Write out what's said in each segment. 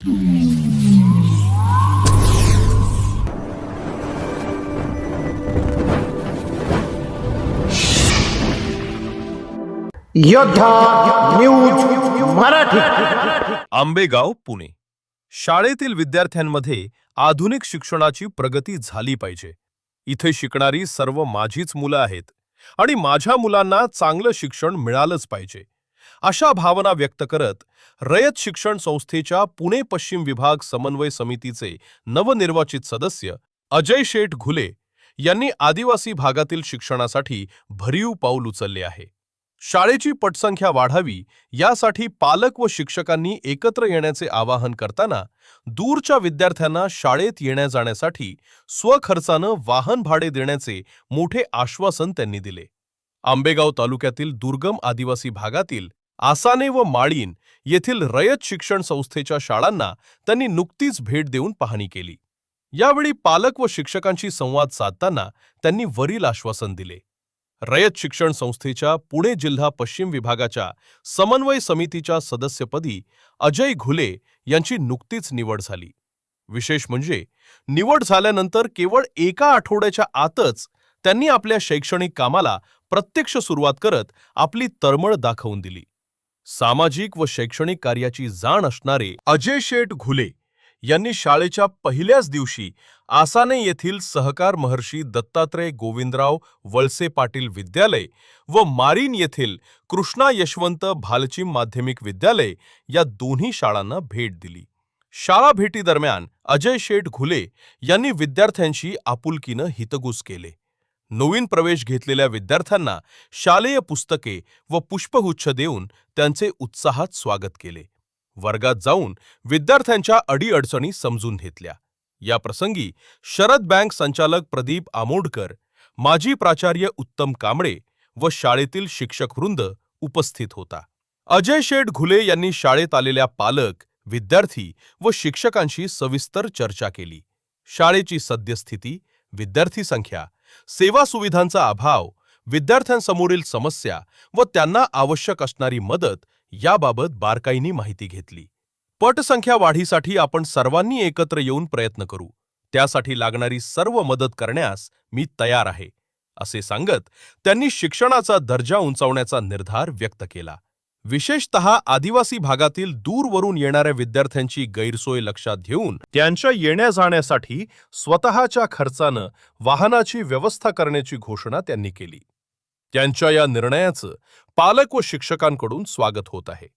योद्धा न्यूज मराठी. आंबेगाव, पुणे. शाळेतील विद्यार्थ्यांमध्ये आधुनिक शिक्षणाची प्रगती झाली पाहिजे. इथे शिकणारी सर्व माझीच मुलं आहेत आणि माझ्या मुलांना चांगलं शिक्षण मिळालंच पाहिजे, अशा भावना व्यक्त करत रयत शिक्षण संस्थेच्या पुणे पश्चिम विभाग समन्वय समितीचे नवनिर्वाचित सदस्य अजय शेठ घुले यांनी आदिवासी भागातील शिक्षणासाठी भरीव पाऊल उचलले आहे. शाळेची पटसंख्या वाढावी यासाठी पालक व शिक्षकांनी एकत्र येण्याचे आवाहन करताना दूरच्या विद्यार्थ्यांना शाळेत येण्या-जाण्यासाठी स्वखर्चानं वाहन भाडे देण्याचे मोठे आश्वासन त्यांनी दिले. आंबेगाव तालुक्यातील दुर्गम आदिवासी भागातील आसाने व माळीन येथील रयत शिक्षण संस्थेच्या शाळांना त्यांनी नुकतीच भेट देऊन पाहणी केली. यावेळी पालक व शिक्षकांशी संवाद साधताना त्यांनी वरील आश्वासन दिले. रयत शिक्षण संस्थेच्या पुणे जिल्हा पश्चिम विभागाच्या समन्वय समितीच्या सदस्यपदी अजय घुले यांची नुकतीच निवड झाली. विशेष म्हणजे निवड झाल्यानंतर केवळ एका आठवड्याच्या आतच त्यांनी आपल्या शैक्षणिक कामाला प्रत्यक्ष सुरुवात करत आपली तळमळ दाखवून दिली. सामाजिक व शैक्षणिक कार्याची जाण असणारे अजय शेठ घुले यांनी शाळेच्या पहिल्याच दिवशी आसाने येथील सहकार महर्षी दत्तात्रय गोविंदराव वळसे पाटील विद्यालय व मारीन येथील कृष्णा यशवंत भालचीम माध्यमिक विद्यालय या दोन्ही शाळांना भेट दिली. शाळा भेटीदरम्यान अजय शेठ घुले यांनी विद्यार्थ्यांशी आपुलकीनं हितगुज केले. नवीन प्रवेश घेतलेल्या विद्यार्थ्यांना शालेय पुस्तके व पुष्पगुच्छ देऊन त्यांचे उत्साहात स्वागत केले. वर्गात जाऊन विद्यार्थ्यांच्या अडीअडचणी समजून घेतल्या. या प्रसंगी शरद बँक संचालक प्रदीप आमोडकर, माजी प्राचार्य उत्तम कांबळे व शाळेतील शिक्षक वृंद उपस्थित होता. अजय शेठ घुले यांनी शाळेत आलेल्या पालक, विद्यार्थी व शिक्षकांशी सविस्तर चर्चा केली. शाळेची सद्यस्थिती, विद्यार्थी संख्या, सेवा सुविधांचा अभाव, विद्यार्थ्यांसमोरील समस्या व त्यांना आवश्यक असणारी मदत याबाबत बारकाईने माहिती घेतली. पटसंख्या वाढीसाठी आपण सर्वांनी एकत्र येऊन प्रयत्न करू. त्यासाठी लागणारी सर्व मदत करण्यास मी तयार आहे, असे सांगत त्यांनी शिक्षणाचा दर्जा उंचावण्याचा निर्धार व्यक्त केला. विशेषतः आदिवासी भागातील दूरवरून येणाऱ्या विद्यार्थ्यांची गैरसोय लक्षात घेऊन त्यांच्या येण्या-जाण्यासाठी स्वतःच्या खर्चानं वाहनाची व्यवस्था करण्याची घोषणा त्यांनी केली. त्यांच्या या निर्णयाचं पालक व शिक्षकांकडून स्वागत होत आहे.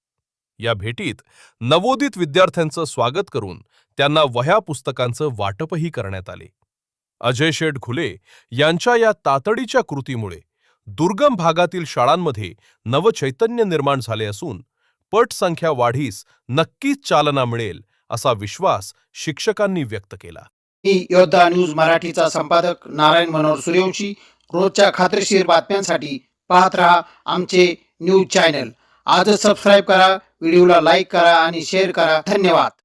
या भेटीत नवोदित विद्यार्थ्यांचं स्वागत करून त्यांना वह्या पुस्तकांचं वाटपही करण्यात आले. अजय शेठ घुले यांच्या या तातडीच्या कृतीमुळे दुर्गम भागातील शाळांमध्ये नवचैतन्य निर्माण झाले असून पटसंख्या वाढीस नक्कीच चालना मिळेल असा विश्वास शिक्षकांनी व्यक्त केला. मी योद्धा न्यूज मराठीचा संपादक नारायण मनोहर सूर्यवंशी. रोजच्या खात्रीशीर बातम्यांसाठी पाहत रहा आमचे न्यूज चॅनल. आजच सबस्क्राईब करा, व्हिडिओला लाईक करा आणि शेअर करा. धन्यवाद.